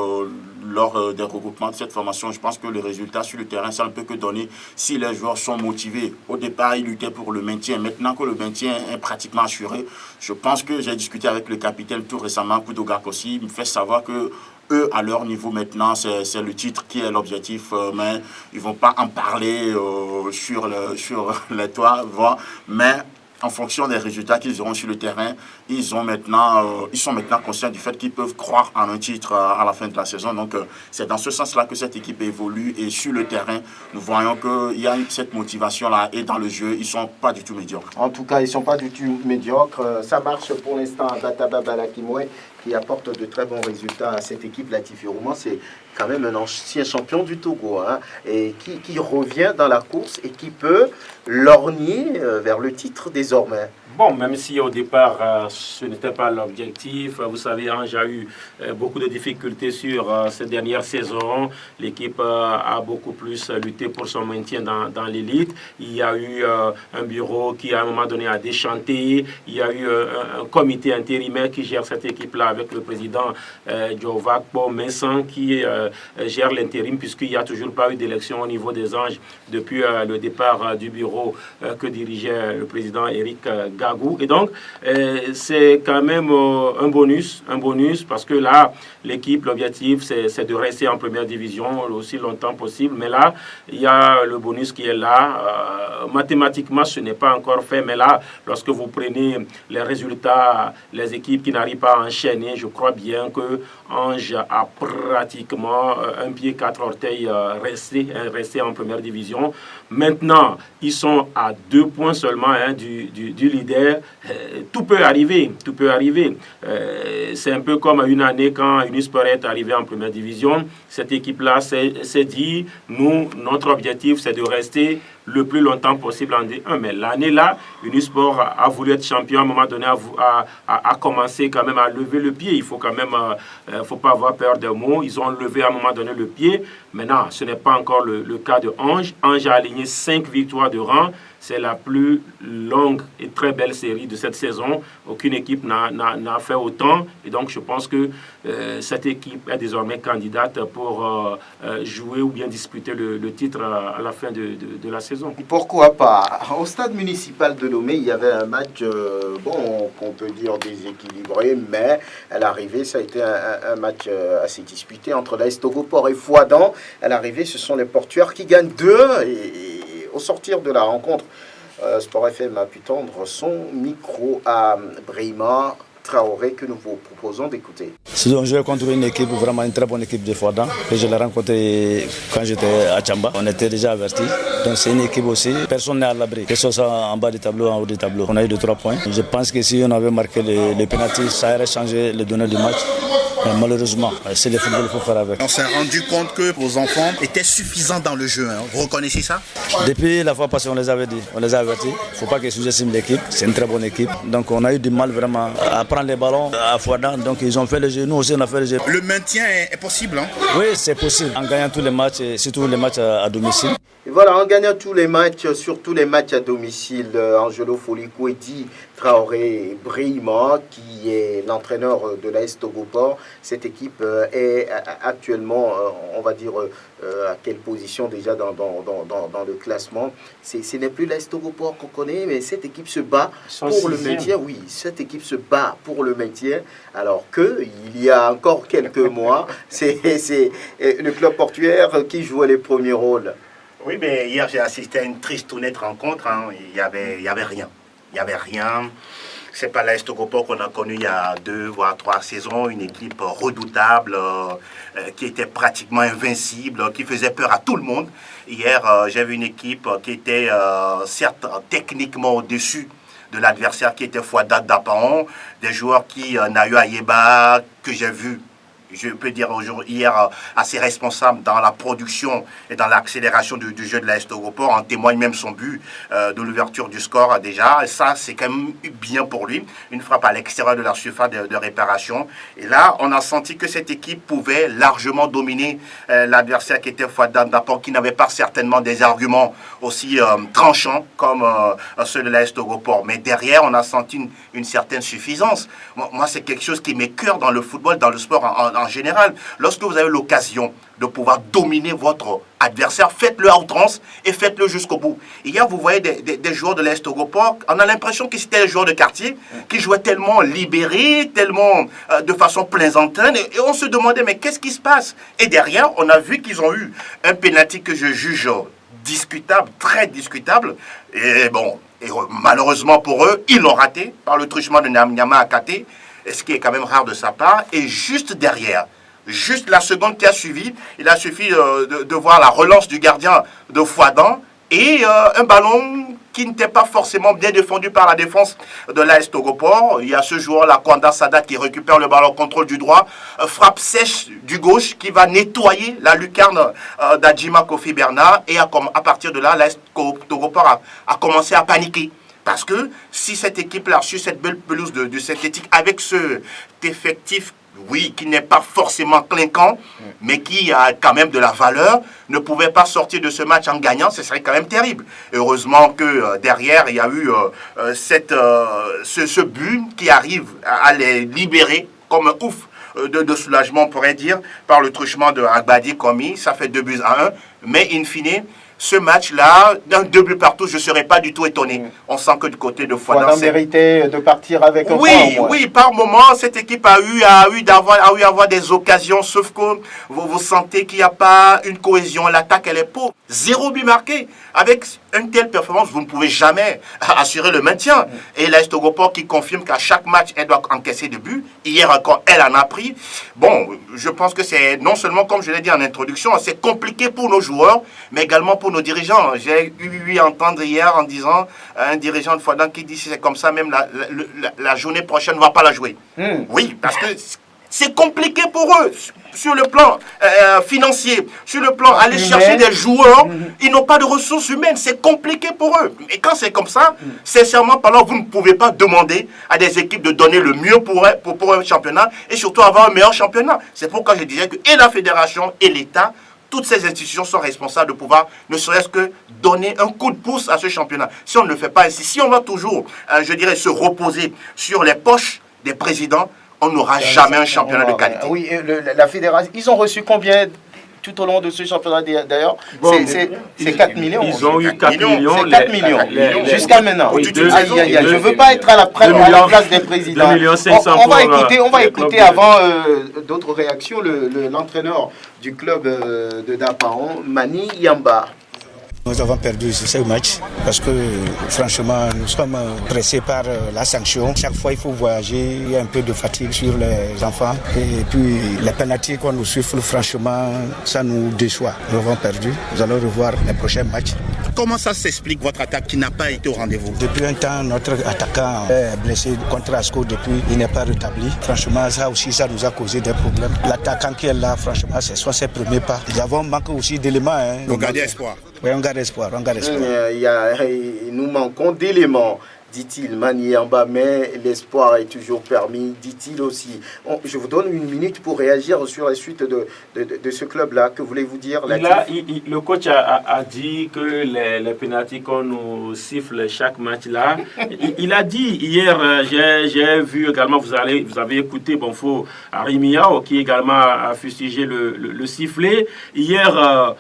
lors des regroupements de cette formation. Je pense que le résultat sur le terrain, ça ne peut que donner si les joueurs sont motivés. Au départ, ils luttaient pour le maintien. Maintenant que le maintien est pratiquement assuré, je pense que j'ai discuté avec le capitaine tout récemment, Koudogak aussi, il me fait savoir que eux, à leur niveau maintenant, c'est le titre qui est l'objectif, mais ils ne vont pas en parler sur les toits, mais en fonction des résultats qu'ils auront sur le terrain, ils sont maintenant conscients du fait qu'ils peuvent croire en un titre à la fin de la saison. Donc c'est dans ce sens-là que cette équipe évolue et sur le terrain, nous voyons qu'il y a cette motivation-là et dans le jeu, ils ne sont pas du tout médiocres. En tout cas, ils ne sont pas du tout médiocres. Ça marche pour l'instant à Bataba Balakimwe qui apporte de très bons résultats à cette équipe. Latifi Rouman, c'est quand même un ancien champion du Togo, hein, et qui revient dans la course et qui peut lorgner vers le titre désormais. Bon, même si au départ, ce n'était pas l'objectif, vous savez, Ange a eu beaucoup de difficultés sur cette dernière saison. L'équipe a beaucoup plus lutté pour son maintien dans l'élite. Il y a eu un bureau qui, à un moment donné, a déchanté. Il y a eu un comité intérimaire qui gère cette équipe-là avec le président Djovakpo Messan qui gère l'intérim, puisqu'il n'y a toujours pas eu d'élection au niveau des Anges depuis le départ du bureau que dirigeait le président Eric Gagou. Et donc, c'est quand même un bonus parce que là, l'équipe, l'objectif, c'est de rester en première division aussi longtemps possible. Mais là, il y a le bonus qui est là. Mathématiquement, ce n'est pas encore fait. Mais là, lorsque vous prenez les résultats, les équipes qui n'arrivent pas à enchaîner, je crois bien que Ange a pratiquement un pied, 4 orteils resté en première division. Maintenant, ils sont à 2 points seulement du leader. Tout peut arriver, c'est un peu comme une année quand Unisport est arrivé en première division. Cette équipe-là s'est dit, notre objectif, c'est de rester le plus longtemps possible en D1. Mais l'année-là, Unisport a voulu être champion. À un moment donné, a commencé quand même à lever le pied. Il faut quand même, faut pas avoir peur des mots. Ils ont levé à un moment donné le pied. Maintenant, ce n'est pas encore le cas de Ange. Ange a aligné 5 victoires de rang. C'est la plus longue et très belle série de cette saison. Aucune équipe n'a fait autant. Et donc, je pense que cette équipe est désormais candidate pour jouer ou bien disputer le titre à la fin de la saison. Pourquoi pas? Au stade municipal de Lomé, il y avait un match, qu'on peut dire déséquilibré, mais à l'arrivée, ça a été un match assez disputé entre l'AS Togoport et Fouadan. À l'arrivée, ce sont les Portuaires qui gagnent 2-1 et au sortir de la rencontre, Sport FM a pu tendre son micro à Brahima Traoré que nous vous proposons d'écouter. On jouait contre une équipe, vraiment une très bonne équipe de Fouadan, que je l'ai rencontrée quand j'étais à Tchamba. On était déjà avertis. Donc c'est une équipe aussi, personne n'est à l'abri, que ce soit en bas du tableau, en haut du tableau. On a eu 2-3 points. Je pense que si on avait marqué les pénaltys, ça aurait changé les données du match. Mais malheureusement, c'est le football qu'il faut faire avec. On s'est rendu compte que vos enfants étaient suffisants dans le jeu. Hein. Vous reconnaissez ça? Depuis la fois passée, on les avait dit, on les a avertis. Il ne faut pas qu'ils sous-estiment l'équipe. C'est une très bonne équipe. Donc on a eu du mal vraiment à prendre les ballons à Fouadan. Donc ils ont fait le jeu. Nous aussi, on a fait le jeu. Le maintien est possible, hein? Oui, c'est possible. En gagnant tous les matchs, et surtout les matchs à domicile. Et voilà, en gagnant tous les matchs, surtout les matchs à domicile, Angelo Folikou et dit Traoré Brahima, qui est l'entraîneur de l'AS Togoport. Cette équipe est actuellement, on va dire, à quelle position déjà dans le classement. Ce n'est plus l'AS Togoport qu'on connaît, mais cette équipe se bat pour le maintien. Oui, cette équipe se bat pour le maintien, alors qu'il y a encore quelques mois, c'est le club portuaire qui jouait les premiers rôles. Oui, mais hier j'ai assisté à une triste ou nette rencontre. Hein. Il y avait rien. Il n'y avait rien. C'est pas l'AS Togoport qu'on a connu il y a 2 voire 3 saisons, une équipe redoutable, qui était pratiquement invincible, qui faisait peur à tout le monde. Hier, j'ai vu une équipe qui était certes techniquement au-dessus de l'adversaire, qui était Fouadan Dapaon, des joueurs qui Nayo Ayeba, que j'ai vu, je peux dire hier, assez responsable dans la production et dans l'accélération du jeu de l'AS Togoport. En témoigne même son but de l'ouverture du score déjà. Et ça, c'est quand même bien pour lui. Une frappe à l'extérieur de la surface de réparation. Et là, on a senti que cette équipe pouvait largement dominer l'adversaire qui était Fouadan Dapaon, qui n'avait pas certainement des arguments aussi tranchants comme ceux de l'AS Togoport. Mais derrière, on a senti une certaine suffisance. Moi, c'est quelque chose qui m'écoeure dans le football, dans le sport en général. Lorsque vous avez l'occasion de pouvoir dominer votre adversaire, faites-le à outrance et faites-le jusqu'au bout. Hier, vous voyez des joueurs de l'AS Togoport, on a l'impression que c'était des joueurs de quartier qui jouaient tellement libérés, tellement de façon plaisantine, et on se demandait, mais qu'est-ce qui se passe? Et derrière, on a vu qu'ils ont eu un pénalty que je juge discutable, très discutable, et bon, malheureusement pour eux, ils l'ont raté par le truchement de Nyama Akate, ce qui est quand même rare de sa part. Et juste derrière, juste la seconde qui a suivi, il a suffi de voir la relance du gardien de Fouadan et un ballon qui n'était pas forcément bien défendu par la défense de l'AS Togopor. Il y a ce joueur, la Kwanda Sadat, qui récupère le ballon, contrôle du droit, frappe sèche du gauche qui va nettoyer la lucarne d'Adjima Kofi Bernard. Et à partir de là, l'AS Togopor a commencé à paniquer. Parce que si cette équipe-là, sur cette belle pelouse de synthétique, avec cet effectif, oui, qui n'est pas forcément clinquant, mais qui a quand même de la valeur, ne pouvait pas sortir de ce match en gagnant, ce serait quand même terrible. Heureusement que derrière, il y a eu ce but qui arrive à les libérer comme un ouf de soulagement, on pourrait dire, par le truchement de Agbadi Komi. Ça fait 2-1, mais in fine, ce match-là, d'un 2 buts partout, je ne serais pas du tout étonné. On sent que du côté de Fouadin... Fouadin méritait de partir avec un point au moins. Oui, par moment, cette équipe a eu avoir des occasions, sauf que vous sentez qu'il n'y a pas une cohésion. L'attaque, elle est pauvre. 0 but marqué. Avec une telle performance, vous ne pouvez jamais assurer le maintien. Et l'AS Togopor qui confirme qu'à chaque match, elle doit encaisser des buts. Hier encore, elle en a pris. Bon, je pense que c'est non seulement, comme je l'ai dit en introduction, c'est compliqué pour nos joueurs, mais également pour nos dirigeants. J'ai eu à entendre hier en disant un dirigeant de Fouadin qui dit si c'est comme ça, même la journée prochaine, on ne va pas la jouer. Oui, parce que c'est compliqué pour eux. Sur le plan financier, sur le plan aller chercher des joueurs, ils n'ont pas de ressources humaines. C'est compliqué pour eux. Et quand c'est comme ça, sincèrement parlant, vous ne pouvez pas demander à des équipes de donner le mieux pour un championnat et surtout avoir un meilleur championnat. C'est pourquoi je disais que et la fédération et l'État, toutes ces institutions sont responsables de pouvoir, ne serait-ce que donner un coup de pouce à ce championnat. Si on ne le fait pas ainsi, si on va toujours, je dirais, se reposer sur les poches des présidents, on n'aura jamais un championnat de qualité. Oui, la fédération, ils ont reçu combien tout au long de ce championnat d'ailleurs? C'est 4 millions. Ils ont eu 4 millions. C'est 4 millions. Jusqu'à maintenant. Oui, je ne veux pas être à la place des présidents. 2 millions 500 on va écouter avant d'autres réactions l'entraîneur du club de Dapaon, Mani Yamba. Nous avons perdu ce match parce que franchement nous sommes pressés par la sanction. Chaque fois il faut voyager, il y a un peu de fatigue sur les enfants et puis les pénaltys qu'on nous souffle, franchement ça nous déçoit. Nous avons perdu, nous allons revoir les prochains matchs. Comment ça s'explique votre attaque qui n'a pas été au rendez-vous? Depuis un temps, notre attaquant est blessé contre Asco depuis, il n'est pas rétabli. Franchement ça aussi ça nous a causé des problèmes. L'attaquant qui est là, franchement c'est soit ses premiers pas. Nous avons manqué aussi d'éléments. Vous gardez espoir. Oui, on garde espoir, on garde espoir. Nous manquons d'éléments, dit-il, Mani Yamba, mais l'espoir est toujours permis, dit-il aussi. Je vous donne une minute pour réagir sur la suite de ce club-là. Que voulez-vous dire? Le coach a dit que les pénaltys qu'on nous siffle chaque match-là, il a dit hier, j'ai vu également, vous avez écouté Bonfo Arimiao qui également a fustigé le sifflet. Hier,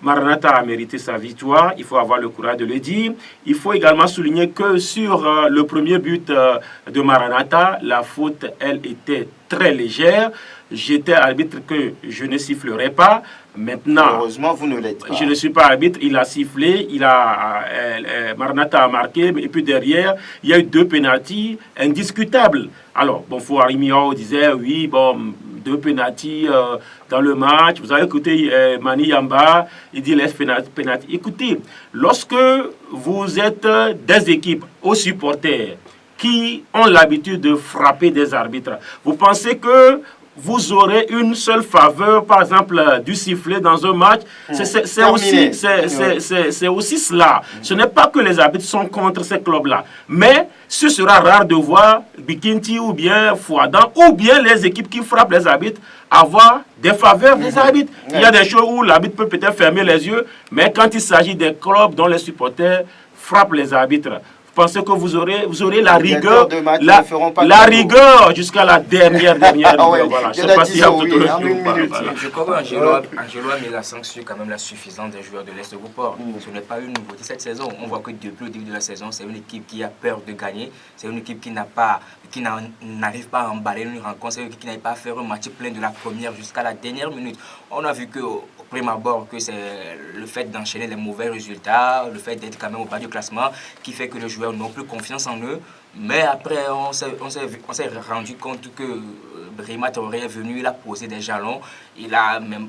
Maranatha a mérité sa victoire, il faut avoir le courage de le dire. Il faut également souligner que sur le premier but de Maranatha, la faute, elle était très légère. J'étais arbitre que je ne sifflerai pas. Maintenant, heureusement, vous ne l'êtes pas. Je ne suis pas arbitre, il a sifflé, Maranatha a marqué, et puis derrière, il y a eu 2 pénaltys indiscutables. Alors, Bonfo Arimiao disait, oui, bon, 2 pénaltys dans le match. Vous avez écouté Mani Yamba, il dit les pénaltys. Écoutez, lorsque vous êtes des équipes aux supporters qui ont l'habitude de frapper des arbitres, vous pensez que vous aurez une seule faveur, par exemple, du sifflet dans un match. C'est aussi cela. Ce n'est pas que les arbitres sont contre ces clubs-là. Mais ce sera rare de voir Bikinti ou bien Fouadin ou bien les équipes qui frappent les arbitres avoir des faveurs des arbitres. Il y a des choses où l'arbitre peut peut-être fermer les yeux, mais quand il s'agit des clubs dont les supporters frappent les arbitres, pensez que vous aurez la rigueur, rigueur jusqu'à la dernière rigueur. Voilà. Je ne sais pas s'il y a Je crois qu'Angelo a mis l'accent sur quand même la suffisance des joueurs de l'Est de Togopor. Ce n'est pas une nouveauté cette saison. On voit que depuis le début de la saison, c'est une équipe qui a peur de gagner. C'est une équipe qui n'arrive pas à emballer une rencontre. C'est une équipe qui n'arrive pas à faire un match plein de la première jusqu'à la dernière minute. On a vu qu'au prime abord que c'est le fait d'enchaîner les mauvais résultats, le fait d'être quand même au bas du classement qui fait que les joueurs n'ont plus confiance en eux. Mais après, on s'est rendu compte que Brima Traoré est venu, il a posé des jalons, il a même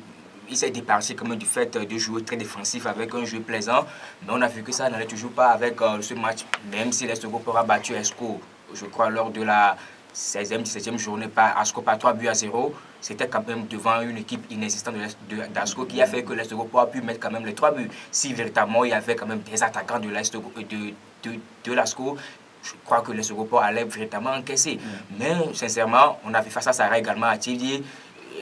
il s'est départi quand même du fait de jouer très défensif avec un jeu plaisant. Mais on a vu que ça n'allait toujours pas avec ce match, même si l'Estogopor a battu Esco, je crois, lors de la 16e, 17e journée par Asco par 3-0. C'était quand même devant une équipe inexistante d'Asco qui a fait que l'Estogopor a pu mettre quand même les 3 buts. Si véritablement il y avait quand même des attaquants de l'Asco, je crois que l'Estogopor allait véritablement encaisser. Mais sincèrement, on a vu face à Sarah également à Tivier.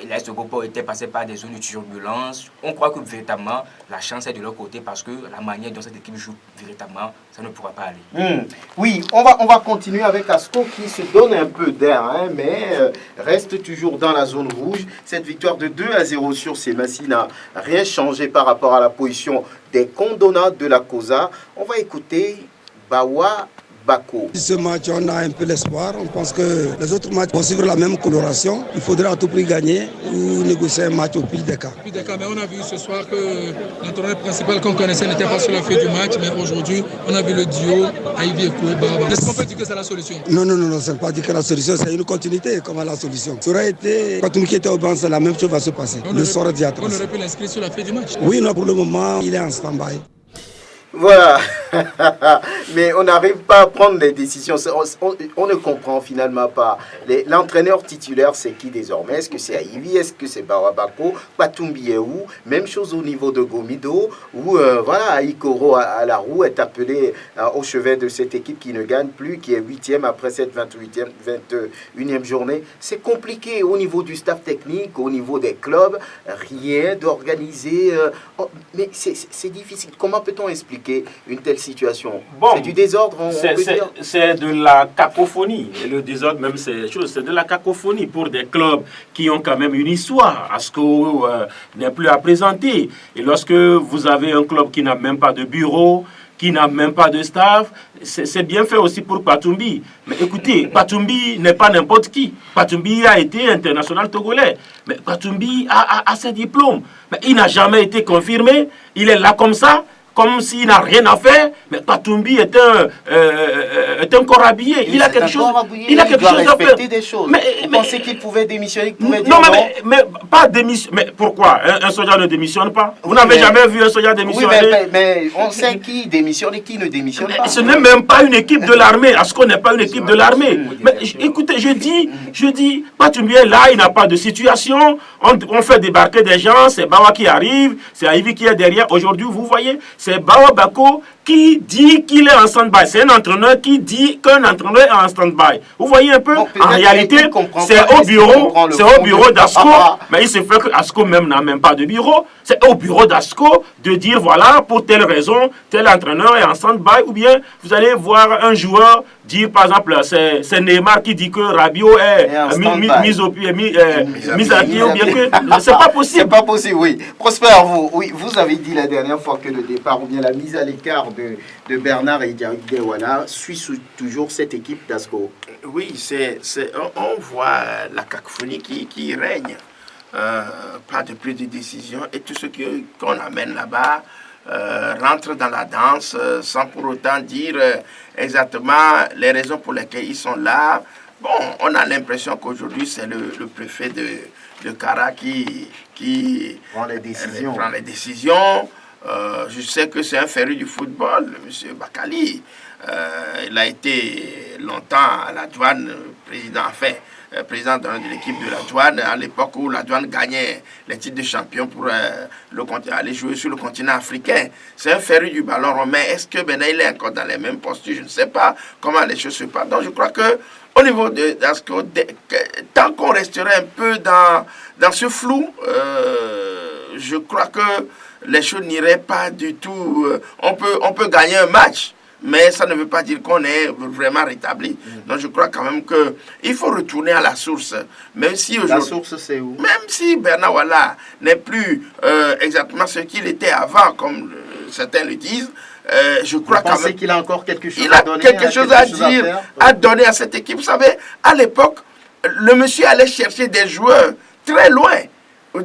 L'Estogopor était passé par des zones de turbulence. On croit que véritablement la chance est de leur côté parce que la manière dont cette équipe joue véritablement, ça ne pourra pas aller. Oui, on va continuer avec Asco qui se donne un peu d'air, hein, mais reste toujours dans la zone rouge. Cette victoire de 2-0 sur Semassi n'a rien changé par rapport à la position des condonnats de la COSA. On va écouter Bawa Bako. Ce match, on a un peu l'espoir. On pense que les autres matchs vont suivre la même coloration. Il faudra à tout prix gagner ou négocier un match au pire des cas. Mais on a vu ce soir que l'entraîneur principal qu'on connaissait n'était pas sur la feuille du match, mais aujourd'hui, on a vu le duo Aïvi et Kouba. Est-ce qu'on peut dire que c'est la solution? Non, c'est pas dire que la solution, c'est une continuité comme la solution. Ça aurait été, quand on qui était au banc, la même chose va se passer. Le sort est on aurait pu l'inscrire sur la feuille du match. Oui, non, pour le moment, il est en stand-by. Voilà, mais on n'arrive pas à prendre des décisions. On ne comprend finalement pas. L'entraîneur titulaire, c'est qui désormais? Est-ce que c'est Aïvi? Est-ce que c'est Bawabako? Patumbi est où? Même chose au niveau de Gomido, où voilà, Ikoro à la roue est appelé au chevet de cette équipe qui ne gagne plus, qui est 8e après cette 21e journée. C'est compliqué au niveau du staff technique, au niveau des clubs, rien d'organisé. Mais c'est difficile. Comment peut-on expliquer une telle situation? C'est du désordre, c'est de la cacophonie. Et le désordre, même, c'est de la cacophonie pour des clubs qui ont quand même une histoire. Asco n'est plus à présenter. Et lorsque vous avez un club qui n'a même pas de bureau, qui n'a même pas de staff, c'est bien fait aussi pour Patumbi. Mais écoutez, Patumbi n'est pas n'importe qui. Patumbi a été international togolais. Mais Patumbi a ses diplômes. Mais il n'a jamais été confirmé. Il est là comme ça, comme s'il n'a rien à faire. Mais Patumbi est un corps habillé. Il a quelque chose à faire. Des choses. Mais vous pensez qu'il pouvait démissionner, mais pas démissionner. Mais pourquoi un soldat ne démissionne pas? Vous n'avez jamais vu un soldat démissionner? Oui, mais on sait qui démissionne et qui ne démissionne pas. Ce n'est même pas une équipe de l'armée. Asco n'est pas une équipe de l'armée. Mais écoutez, je dis, Patumbi est là, il n'a pas de situation. On fait débarquer des gens, c'est Bawa qui arrive, c'est Aïvi qui est derrière. Aujourd'hui, vous voyez, c'est Bawa Bako qui dit qu'il est en stand-by. C'est un entraîneur qui dit qu'un entraîneur est en stand-by. Vous voyez un peu? En réalité, c'est au bureau d'Asco. Mais il se fait que Asco même n'a même pas de bureau. C'est au bureau d'Asco de dire, voilà, pour telle raison, tel entraîneur est en stand-by. Ou bien, vous allez voir un joueur dire, par exemple, c'est Neymar qui dit que Rabiot est mis à pied. Ou bien que c'est pas possible. C'est pas possible, oui. Prosper, vous avez dit la dernière fois que le départ ou bien la mise à l'écart de Bernard et Diawala suit toujours cette équipe d'Asco. Oui, on voit la cacophonie qui règne. Pas de prise de décision et tout ce qu'on amène là-bas rentre dans la danse sans pour autant dire exactement les raisons pour lesquelles ils sont là. Bon, on a l'impression qu'aujourd'hui c'est le préfet de Kara qui prend les décisions. Je sais que c'est un féru du football, M. Bakali. Il a été longtemps à la douane, président de l'équipe de la douane, à l'époque où la douane gagnait les titres de champion pour aller jouer sur le continent africain. C'est un féru du ballon romain. Est-ce que il est encore dans les mêmes postures? Je ne sais pas comment les choses se passent. Donc je crois que au niveau d'Asco, tant qu'on resterait un peu dans ce flou, je crois que les choses n'iraient pas du tout. On peut gagner un match, mais ça ne veut pas dire qu'on est vraiment rétabli. Donc je crois quand même qu'il faut retourner à la source. Même si la source, c'est où? Même si Bernard Wala n'est plus exactement ce qu'il était avant, comme certains le disent, je crois quand même qu'il a encore quelque chose à donner. Il a quelque chose à dire, à donner à cette équipe. Vous savez, à l'époque, le monsieur allait chercher des joueurs très loin.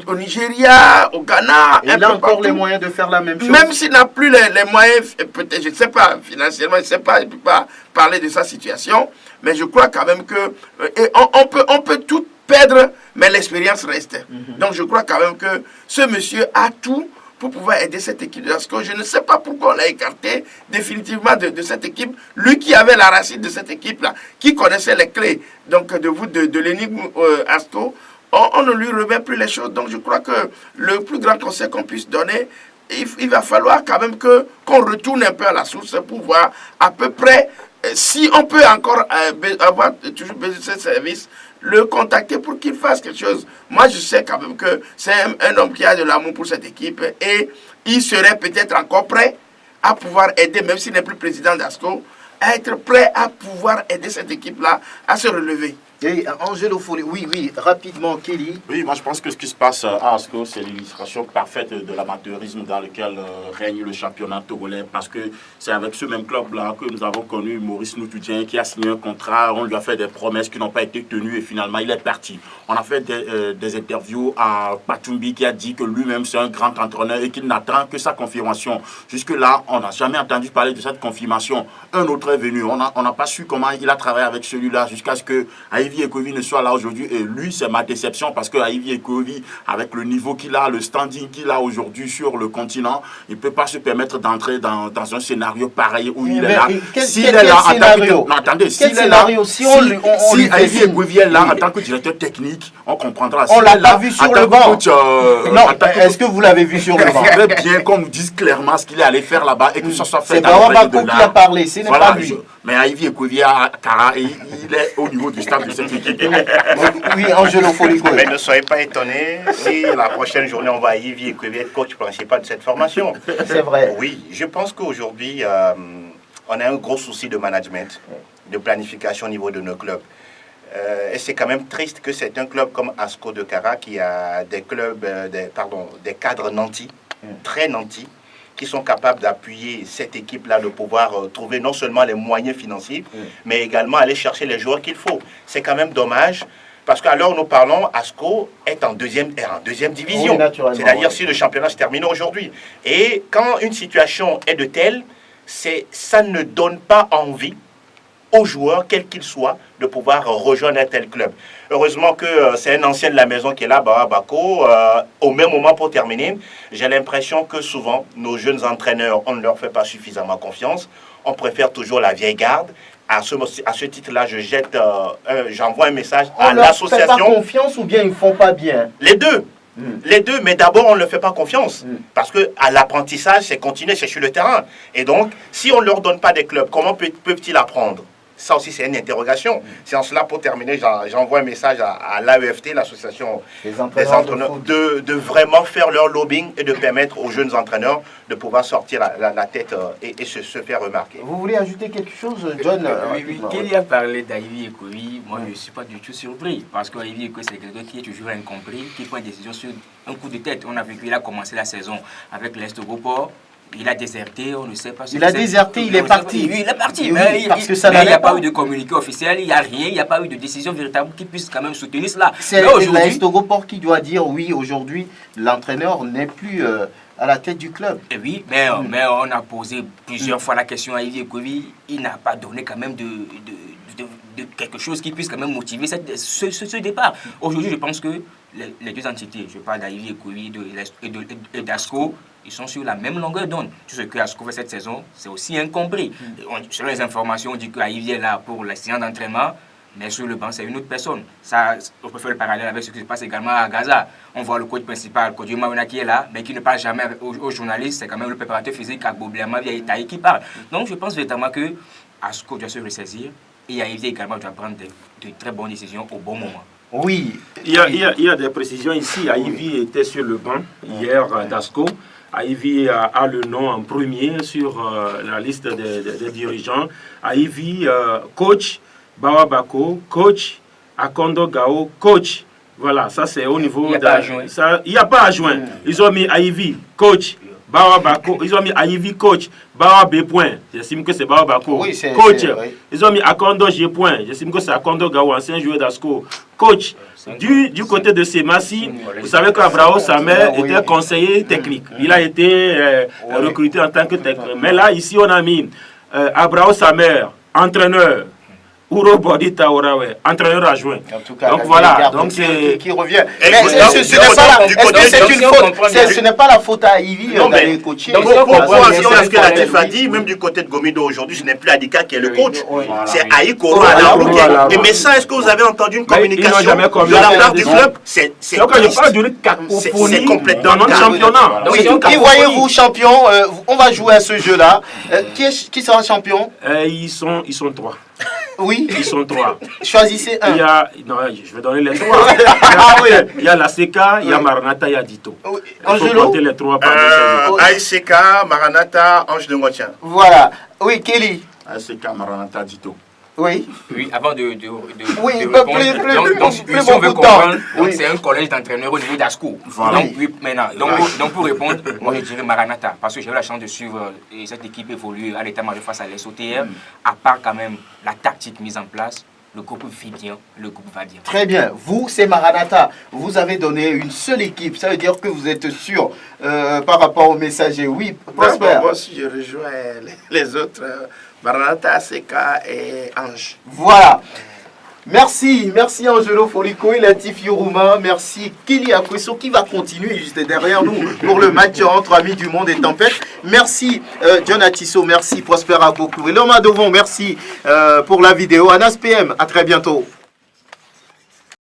Au Nigeria, au Ghana. Il a encore les moyens de faire la même chose. Même s'il n'a plus les moyens, peut-être, je ne sais pas, financièrement, je ne sais pas, je ne peux pas parler de sa situation, mais je crois quand même que on peut tout perdre, mais l'expérience reste. Donc je crois quand même que ce monsieur a tout pour pouvoir aider cette équipe de l'ASCO. Je ne sais pas pourquoi on l'a écarté définitivement de cette équipe. Lui qui avait la racine de cette équipe-là, qui connaissait les clés donc, de l'énigme ASCO, on ne lui remet plus les choses. Donc je crois que le plus grand conseil qu'on puisse donner, il va falloir quand même qu'on retourne un peu à la source pour voir à peu près si on peut encore avoir toujours besoin de ce service, le contacter pour qu'il fasse quelque chose. Moi, je sais quand même que c'est un homme qui a de l'amour pour cette équipe et il serait peut-être encore prêt à pouvoir aider, même s'il n'est plus président d'ASCO, à être prêt à pouvoir aider cette équipe-là à se relever. Et Angelo Foley, oui, rapidement, Kelly. Oui, moi je pense que ce qui se passe à ASCO, c'est l'illustration parfaite de l'amateurisme dans lequel règne le championnat togolais, parce que c'est avec ce même club-là que nous avons connu Maurice Noutudien qui a signé un contrat, on lui a fait des promesses qui n'ont pas été tenues et finalement il est parti. On a fait des interviews à Patumbi qui a dit que lui-même c'est un grand entraîneur et qu'il n'attend que sa confirmation. Jusque-là, on n'a jamais entendu parler de cette confirmation. Un autre est venu, on n'a pas su comment il a travaillé avec celui-là jusqu'à ce que Ivy Ekovi ne soit là aujourd'hui, et lui c'est ma déception parce que Ivy Ekovi, avec le niveau qu'il a, le standing qu'il a aujourd'hui sur le continent, il ne peut pas se permettre d'entrer dans un scénario pareil où il est là. S'il est là en tant que... Non, attendez, s'il est là, si Ivy Ekovi est là en tant que directeur technique, on comprendra. On l'a pas vu sur le banc. Non, est-ce que vous l'avez vu sur le banc? Il faudrait bien qu'on nous dise clairement ce qu'il est allé faire là-bas et que ça soit fait. C'est Bawa Bako qui a parlé, ce n'est pas lui. Mais Ivy Ekovi, il est au niveau du stade de cette équipe. Oui, Angelo Foley. Mais ne soyez pas étonnés si la prochaine journée on va à Ivy Ekovi être coach principal de cette formation. C'est vrai. Oui, je pense qu'aujourd'hui on a un gros souci de management, de planification au niveau de nos clubs. Et c'est quand même triste que c'est un club comme ASCO de Kara qui a des clubs, des cadres nantis, très nantis, qui sont capables d'appuyer cette équipe-là, de pouvoir trouver non seulement les moyens financiers, mais également aller chercher les joueurs qu'il faut. C'est quand même dommage, parce qu'à l'heure où nous parlons, ASCO est en deuxième division. Oui, c'est-à-dire si le championnat se termine aujourd'hui. Et quand une situation est de telle, ça ne donne pas envie aux joueurs, quels qu'ils soient, de pouvoir rejoindre un tel club. Heureusement que c'est un ancien de la maison qui est là, Bawa Bako. Au même moment, pour terminer, j'ai l'impression que souvent, nos jeunes entraîneurs, on ne leur fait pas suffisamment confiance. On préfère toujours la vieille garde. À ce titre-là, j'envoie un message à l'association. On ne fait pas confiance ou bien ils ne font pas bien? Les deux. Les deux, mais d'abord, on ne leur fait pas confiance. Parce que à l'apprentissage, c'est continuer, c'est sur le terrain. Et donc, si on ne leur donne pas des clubs, comment peuvent-ils apprendre? Ça aussi, c'est une interrogation. C'est en cela, pour terminer, j'envoie un message à l'AEFT, l'association des entraîneurs, de vraiment faire leur lobbying et de permettre aux jeunes entraîneurs de pouvoir sortir la tête et se faire remarquer. Vous voulez ajouter quelque chose, John? Oui, Kelly a parlé d'Ivy Ekovi. Moi, je ne suis pas du tout surpris. Parce qu'Ivy Ekovi, c'est quelqu'un qui est toujours incompris, qui prend une décision sur un coup de tête. On a vu qu'il a commencé la saison avec l'Est-Goport. Il a déserté, on ne sait pas. Il a déserté, il est parti. Oui, il est parti. Oui, mais parce que il n'y a pas eu de communiqué officiel, il n'y a rien, il n'y a pas eu de décision véritable qui puisse quand même soutenir cela. C'est l'Est-Goport qui doit dire oui, aujourd'hui, l'entraîneur n'est plus à la tête du club. Et oui, mais on a posé plusieurs fois la question à Ivy Ekovi. Il n'a pas donné quand même de quelque chose qui puisse quand même motiver ce départ. Aujourd'hui, je pense que les deux entités, je parle d'Ivy Ekovi et d'ASCO, ils sont sur la même longueur d'onde. Tout ce que ASCO fait cette saison, c'est aussi incompris. Selon les informations, on dit qu'Ivy est là pour la séance d'entraînement, mais sur le banc, c'est une autre personne. Ça, on peut faire le parallèle avec ce qui se passe également à Gaza. On voit le coach principal, Kodjo Mauna, qui est là, mais qui ne parle jamais aux journalistes. C'est quand même le préparateur physique, Agbo Blema, via Itaï, qui parle. Donc, je pense véritablement que ASCO doit se ressaisir et Ivy également doit prendre de très bonnes décisions au bon moment. Oui. Il y a des précisions ici. Ivy était sur le banc hier d'ASCO. Ivy a le nom en premier sur la liste des dirigeants. Ivy, coach, Bawa Bako, coach, Akondo Gao, coach. Voilà, ça c'est au niveau... Il n'y a pas à joindre. Ils ont mis Ivy, coach, Bawa Bako. Ils ont mis Ivy, coach, Bawa B. J'estime que c'est Bawa Bako. Oui, coach. Ils ont mis Akondo G. J'estime que c'est Akondo Gao, ancien joueur d'ASCO. Coach. Du côté de Semassi, vous savez qu'Abrao Samer était conseiller technique. Il a été recruté en tant que technique. Mais là, ici, on a mis Abrao Samer, entraîneur. Ouro Bodi Taorawe, entraîneur adjoint. En tout cas, donc voilà, donc c'est qui revient. Mais ce n'est pas la faute à Ivy d'aller coacher. Donc pour ce que Latif a dit, même du côté de Gomido aujourd'hui, ce n'est plus Adika qui est le coach, c'est Aïk Oro Alaourou. Mais ça, est-ce que vous avez entendu une communication de la part du club? C'est complètement dans notre championnat. Qui voyez-vous champion? On va jouer à ce jeu-là. Qui sera champion? Ils sont 3. Oui. Ils sont 3. Choisissez un. Non, je vais donner les 3. Il y a la CK, il y a Maranatha, il y a Dito. Il faut compter les 3 par ASK, Maranatha, Ange de Ngotien. Voilà. Oui, Kelly. ASK, Maranatha, Dito. Oui. Oui, avant de oui, répondre, si on veut comprendre, c'est un collège d'entraîneurs au niveau d'ASCO. Voilà. Donc, oui, maintenant, donc pour répondre, moi je dirais Maranatha, parce que j'ai eu la chance de suivre cette équipe évoluer à l'état-major face à l'SOTR, à part quand même la tactique mise en place. Le groupe vit bien, le groupe va bien. Très bien. Vous, c'est Maranatha. Vous avez donné une seule équipe. Ça veut dire que vous êtes sûr par rapport au messager. Oui, Prosper. Moi aussi, je rejoins les autres. Maranatha, Seka et Ange. Voilà. Merci Angelo Folico et Latif Youruma. Merci Kelly Akweso qui va continuer juste derrière nous pour le match entre Amis du Monde et Tempête. Merci John Atisso, merci Prosper Abokou. Et Loma Devon, merci pour la vidéo. Anas PM, à très bientôt.